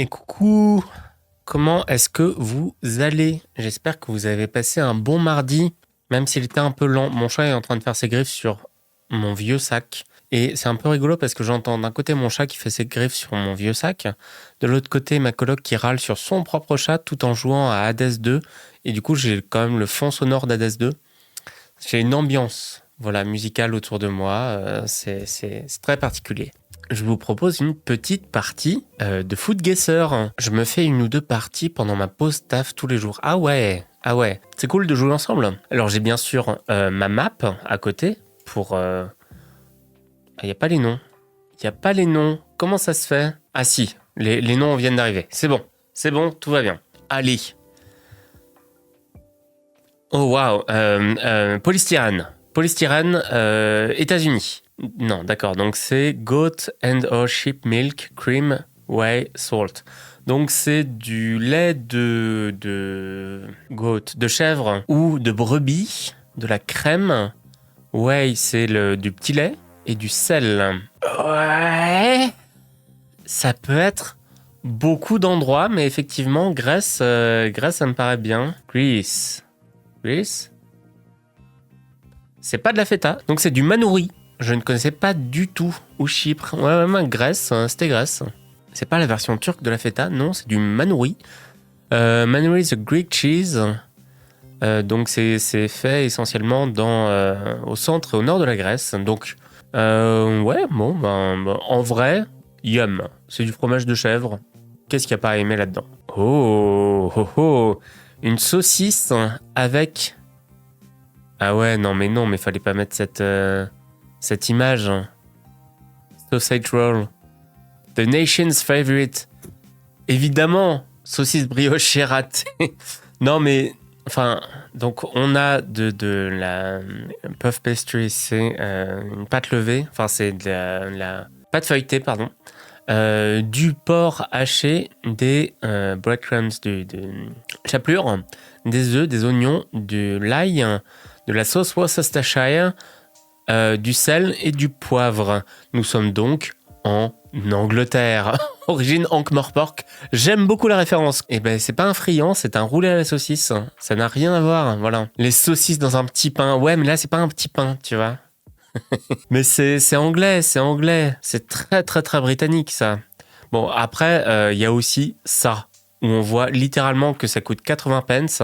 Et coucou, comment est-ce que vous allez? J'espère que vous avez passé un bon mardi, même s'il était un peu lent. Mon chat est en train de faire ses griffes sur mon vieux sac. Et c'est un peu rigolo parce que j'entends d'un côté mon chat qui fait ses griffes sur mon vieux sac, de l'autre côté ma coloc qui râle sur son propre chat tout en jouant à Hades 2. Et du coup, j'ai quand même le fond sonore d'Hades 2. J'ai une ambiance, voilà, musicale autour de moi. C'est très particulier. Je vous propose une petite partie de Foot Guesser. Je me fais une ou deux parties pendant ma pause taf tous les jours. Ah ouais, c'est cool de jouer ensemble. Alors j'ai bien sûr ma map à côté pour... Il n'y a pas les noms. Il n'y a pas les noms. Comment ça se fait? Ah si, les noms viennent d'arriver. C'est bon, tout va bien. Allez. Oh waouh, polystyrène. Polystyrène, États-Unis. Non, d'accord. Donc c'est goat and or sheep milk, cream, whey, salt. Donc c'est du lait de goat, de chèvre ou de brebis, de la crème. Whey, c'est du petit lait et du sel. Ouais. Ça peut être beaucoup d'endroits, mais effectivement, Grèce, Grèce, ça me paraît bien. Greece. C'est pas de la feta, donc c'est du manouri. Je ne connaissais pas du tout. Ou Chypre. Ouais, Grèce, c'était Grèce. C'est pas la version turque de la feta, non, c'est du manouri. Manouri, the Greek cheese. Donc c'est fait essentiellement au centre et au nord de la Grèce. Donc, ouais, bon, en vrai, yum. C'est du fromage de chèvre. Qu'est-ce qu'il n'y a pas à aimer là-dedans? Oh. Une saucisse avec... Ah ouais, mais fallait pas mettre cette image. Sausage roll. The nation's favorite. Évidemment, saucisse briochée ratée. Non, mais... Enfin, donc on a de la puff pastry, c'est une pâte levée. Enfin, c'est de la pâte feuilletée, pardon. Du porc haché, des breadcrumbs, de chapelure, des œufs, des oignons, de l'ail, de la sauce Worcestershire, du sel et du poivre. Nous sommes donc en Angleterre. Origine Ankh-Morpork. J'aime beaucoup la référence. Et ben, c'est pas un friand, c'est un roulé à la saucisse. Ça n'a rien à voir, voilà. Les saucisses dans un petit pain. Ouais, mais là, c'est pas un petit pain, tu vois. Mais c'est anglais. C'est très, très, très britannique, ça. Bon, après, il y a aussi ça, où on voit littéralement que ça coûte 80 pence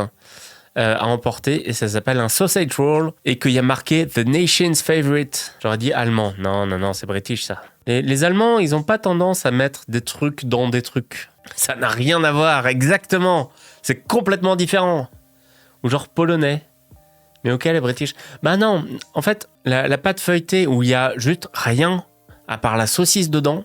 à emporter, et ça s'appelle un sausage roll, et qu'il y a marqué The Nation's Favorite. J'aurais dit allemand. Non, c'est british, ça. Les Allemands, ils ont pas tendance à mettre des trucs dans des trucs. Ça n'a rien à voir, exactement. C'est complètement différent. Ou genre polonais. Mais ok, les british. Bah non, en fait, la pâte feuilletée où il y a juste rien, à part la saucisse dedans,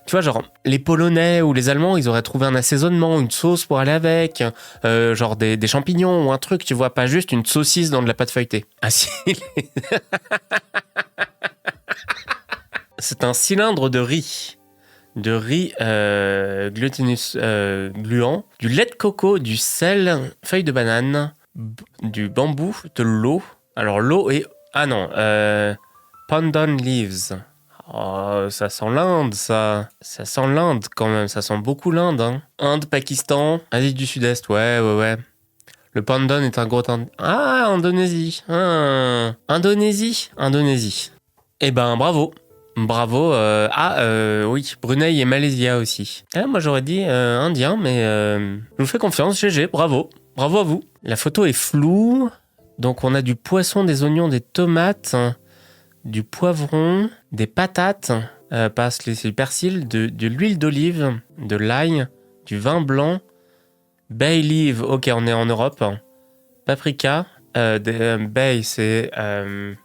tu vois, genre, les Polonais ou les Allemands, ils auraient trouvé un assaisonnement, une sauce pour aller avec, genre des champignons ou un truc, tu vois, pas juste une saucisse dans de la pâte feuilletée. Ah si. C'est un cylindre de riz. De riz glutinous, gluant, du lait de coco, du sel, feuilles de banane, du bambou, de l'eau. Alors l'eau est... Ah non, pandan leaves. Oh, ça sent l'Inde, ça. Ça sent l'Inde, quand même. Ça sent beaucoup l'Inde, hein. Inde, Pakistan, Asie du Sud-Est, ouais. Le pandan est un gros... Ah, Indonésie. Indonésie. Eh ben, bravo. Oui, Brunei et Malaisie aussi. Ah, moi, j'aurais dit indien, mais je vous fais confiance, GG, bravo. Bravo à vous. La photo est floue. Donc, on a du poisson, des oignons, des tomates... du poivron, des patates, du persil, de l'huile d'olive, de l'ail, du vin blanc, bay leaf, ok, on est en Europe, paprika, bay, c'est...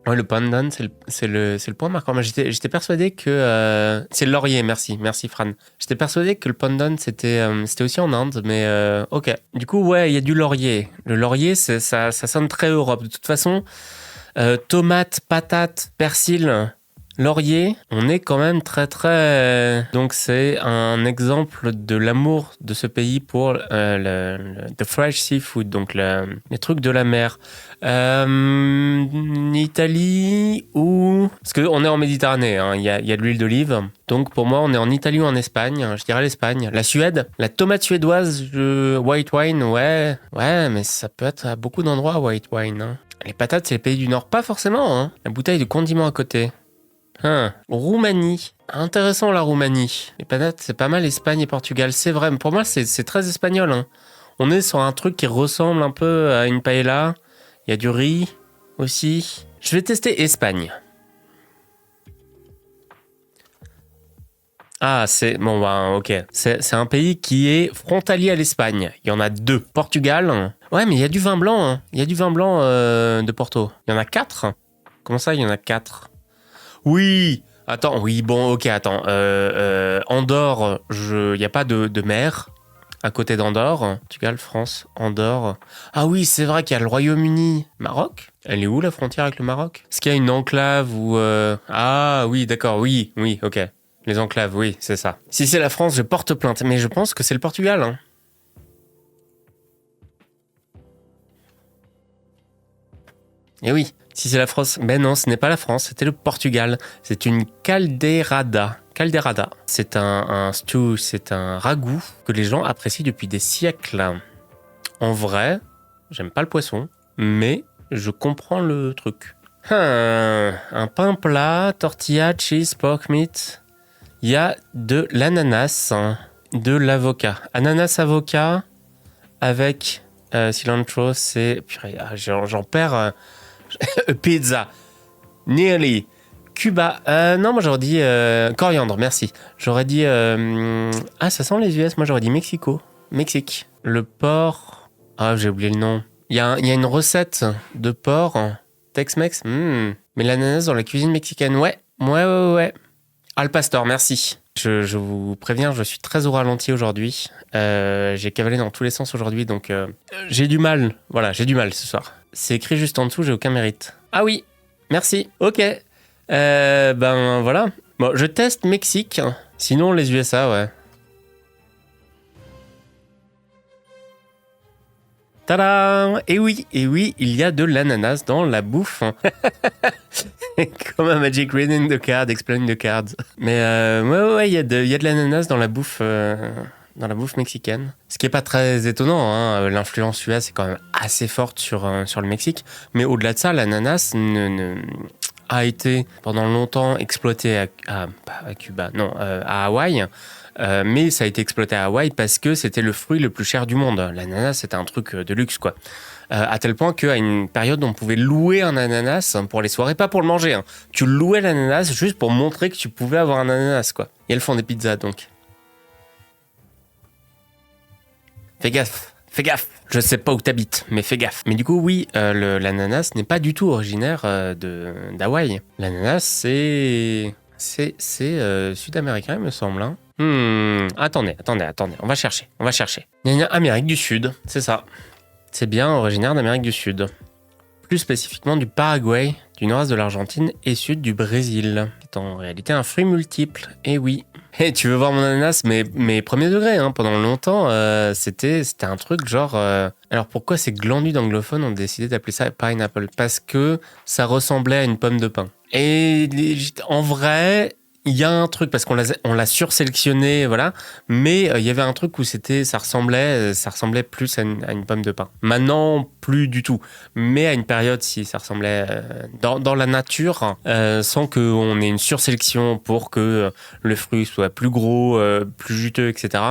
ouais, le pandan, c'est le point marquant. Moi, j'étais persuadé que... c'est le laurier, merci Fran. J'étais persuadé que le pandan, c'était aussi en Inde, mais ok. Du coup, ouais, il y a du laurier. Le laurier, ça sonne très Europe. De toute façon... tomate, patate, persil, Laurier, on est quand même très très... Donc c'est un exemple de l'amour de ce pays pour the fresh seafood, donc les trucs de la mer. Italie ou... Parce qu'on est en Méditerranée, hein, il y a de l'huile d'olive. Donc pour moi, on est en Italie ou en Espagne. Je dirais l'Espagne. La Suède, la tomate suédoise, white wine, ouais. Ouais, mais ça peut être à beaucoup d'endroits, white wine. Hein. Les patates, c'est les pays du Nord. Pas forcément, hein. La bouteille de condiments à côté. Roumanie. Intéressant la Roumanie. Les patates, c'est pas mal Espagne et Portugal. C'est vrai, mais pour moi, c'est très espagnol. Hein. On est sur un truc qui ressemble un peu à une paella. Il y a du riz aussi. Je vais tester Espagne. Ah, c'est... Bon, bah, ok. C'est un pays qui est frontalier à l'Espagne. Il y en a 2. Portugal. Ouais, mais il y a du vin blanc. Hein. Il y a du vin blanc de Porto. Il y en a 4. Comment ça, il y en a 4? Oui. Attends, oui, bon, ok, attends. Andorre, il n'y a pas de mer à côté d'Andorre. Portugal, France, Andorre. Ah oui, c'est vrai qu'il y a le Royaume-Uni. Maroc? Elle est où la frontière avec le Maroc? Est-ce qu'il y a une enclave ou... Ah oui, d'accord, oui, ok. Les enclaves, oui, c'est ça. Si c'est la France, je porte plainte. Mais je pense que c'est le Portugal. Hein. Eh oui, si c'est la France... Ben non, ce n'est pas la France, c'était le Portugal. C'est une caldeirada. Caldeirada, c'est un stew, c'est un ragoût que les gens apprécient depuis des siècles. En vrai, j'aime pas le poisson, mais je comprends le truc. Un pain plat, tortilla, cheese, pork meat. Il y a de l'ananas, de l'avocat. Ananas avocat avec cilantro, c'est... Purée, j'en perds... Pizza. Nearly. Cuba. Non, moi j'aurais dit coriandre, merci. J'aurais dit... Ah, ça sent les US. Moi j'aurais dit Mexico. Mexique. Le porc... Ah, j'ai oublié le nom. Il y a une recette de porc Tex-Mex. Mais l'ananas dans la cuisine mexicaine. Ouais. Al pastor, merci. Je vous préviens, je suis très au ralenti aujourd'hui. J'ai cavalé dans tous les sens aujourd'hui, donc j'ai du mal. Voilà, j'ai du mal ce soir. C'est écrit juste en dessous, j'ai aucun mérite. Ah oui, merci. Ok. Ben voilà. Bon, je teste Mexique. Sinon, les USA, ouais. Tada! Et oui, il y a de l'ananas dans la bouffe. Comme un Magic Reading the Card, Explain the Cards. Mais ouais, il y a de l'ananas dans la bouffe mexicaine. Ce qui est pas très étonnant, hein. L'influence US est quand même assez forte sur le Mexique. Mais au-delà de ça, l'ananas a été pendant longtemps exploité à Cuba, non, à Hawaï. Mais ça a été exploité à Hawaï parce que c'était le fruit le plus cher du monde. L'ananas, c'était un truc de luxe, quoi. À tel point qu'à une période, on pouvait louer un ananas pour les soirées, pas pour le manger. Hein. Tu louais l'ananas juste pour montrer que tu pouvais avoir un ananas, quoi. Et elles font des pizzas, donc. Fais gaffe. Je sais pas où t'habites, mais fais gaffe. Mais du coup, oui, l'ananas n'est pas du tout originaire d'Hawaï. L'ananas, c'est sud-américain, il me semble. Hein. Attendez. On va chercher. Il y a Amérique du Sud, c'est ça. C'est bien originaire d'Amérique du Sud. Plus spécifiquement du Paraguay, du nord-est de l'Argentine et sud du Brésil. C'est en réalité un fruit multiple. Et oui. Et tu veux voir mon ananas, mais premier degré, hein. Pendant longtemps, c'était un truc genre... Alors pourquoi ces glandus d'anglophones ont décidé d'appeler ça pineapple? Parce que ça ressemblait à une pomme de pin. Et en vrai... Il y a un truc, parce qu'on l'a sursélectionné, voilà, mais il y avait un truc où ça ressemblait plus à une pomme de pin. Maintenant, plus du tout. Mais à une période, si, ça ressemblait dans la nature, sans qu'on ait une sursélection pour que le fruit soit plus gros, plus juteux, etc.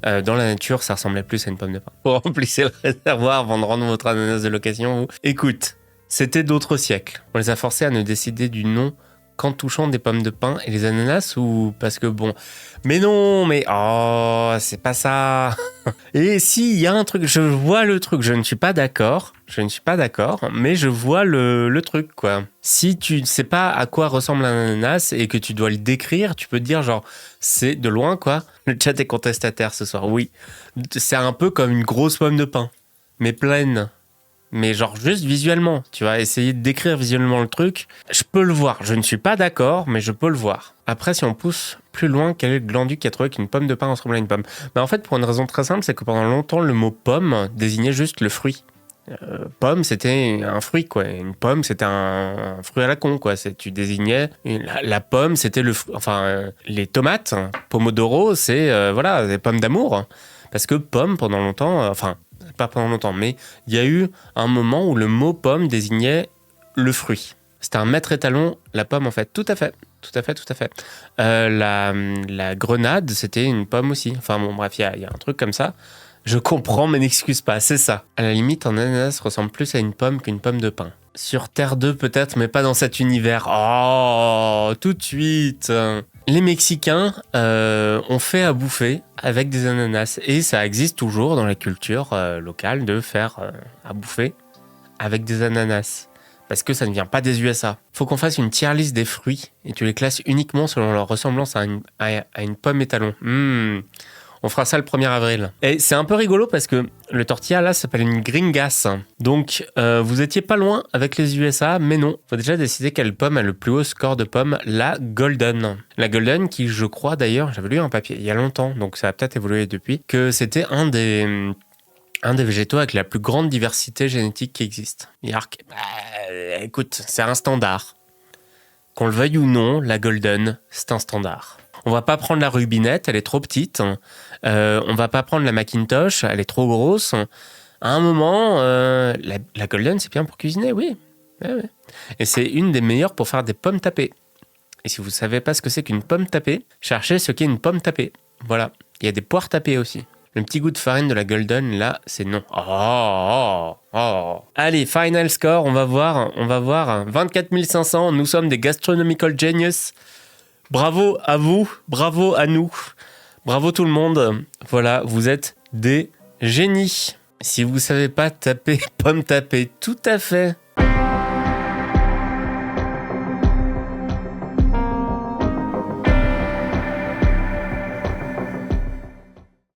Dans la nature, ça ressemblait plus à une pomme de pin. Vous remplissez le réservoir avant de rendre votre ananas de location. Écoute, c'était d'autres siècles. On les a forcés à ne décider du nom qu'en touchant des pommes de pin et les ananas, ou parce que bon... Mais non, mais... Oh, c'est pas ça. Et si, il y a un truc, je vois le truc, je ne suis pas d'accord, mais je vois le truc, quoi. Si tu ne sais pas à quoi ressemble un ananas et que tu dois le décrire, tu peux te dire genre, c'est de loin, quoi. Le chat est contestataire ce soir, oui. C'est un peu comme une grosse pomme de pin, mais pleine. mais genre juste visuellement. Tu vas essayer de décrire visuellement le truc. Je peux le voir. Je ne suis pas d'accord, mais je peux le voir. Après, si on pousse plus loin, quel est le glandu qui a trouvé qu'une pomme de pin ressemblait à une pomme? En fait, pour une raison très simple, c'est que pendant longtemps, le mot pomme désignait juste le fruit. Pomme, c'était un fruit, quoi. Une pomme, c'était un fruit à la con, quoi. Tu désignais la pomme, c'était le fruit. Enfin, les tomates, pomodoro, c'est voilà, des pommes d'amour. Parce que pomme, pendant longtemps, enfin, pas pendant longtemps, mais il y a eu un moment où le mot pomme désignait le fruit. C'était un maître étalon, la pomme, en fait. Tout à fait. La grenade, c'était une pomme aussi. Enfin, bon, bref, il y a un truc comme ça. Je comprends, mais n'excuse pas, c'est ça. À la limite, un ananas ressemble plus à une pomme qu'une pomme de pin. Sur Terre 2 peut-être, mais pas dans cet univers. Oh, tout de suite. Les Mexicains ont fait à bouffer avec des ananas. Et ça existe toujours dans la culture locale de faire à bouffer avec des ananas. Parce que ça ne vient pas des USA. Faut qu'on fasse une tier list des fruits et tu les classes uniquement selon leur ressemblance à une pomme étalon. On fera ça le 1er avril. Et c'est un peu rigolo parce que le tortilla, là, s'appelle une gringas. Donc, vous étiez pas loin avec les USA, mais non. Faut déjà décider quelle pomme a le plus haut score de pommes. La Golden. La Golden qui, je crois d'ailleurs, j'avais lu un papier il y a longtemps, donc ça a peut-être évolué depuis, que c'était un des végétaux avec la plus grande diversité génétique qui existe. Écoute, c'est un standard. Qu'on le veuille ou non, la Golden, c'est un standard. On va pas prendre la Rubinette, elle est trop petite. On va pas prendre la Macintosh, elle est trop grosse. À un moment, la Golden, c'est bien pour cuisiner, oui. Ouais. Et c'est une des meilleures pour faire des pommes tapées. Et si vous savez pas ce que c'est qu'une pomme tapée, cherchez ce qu'est une pomme tapée. Voilà. Il y a des poires tapées aussi. Le petit goût de farine de la Golden, là, c'est non. Allez, final score, on va voir. 24 500, nous sommes des gastronomical genius. Bravo à vous, bravo à nous, bravo tout le monde. Voilà, vous êtes des génies. Si vous savez pas taper pomme tapée, tout à fait.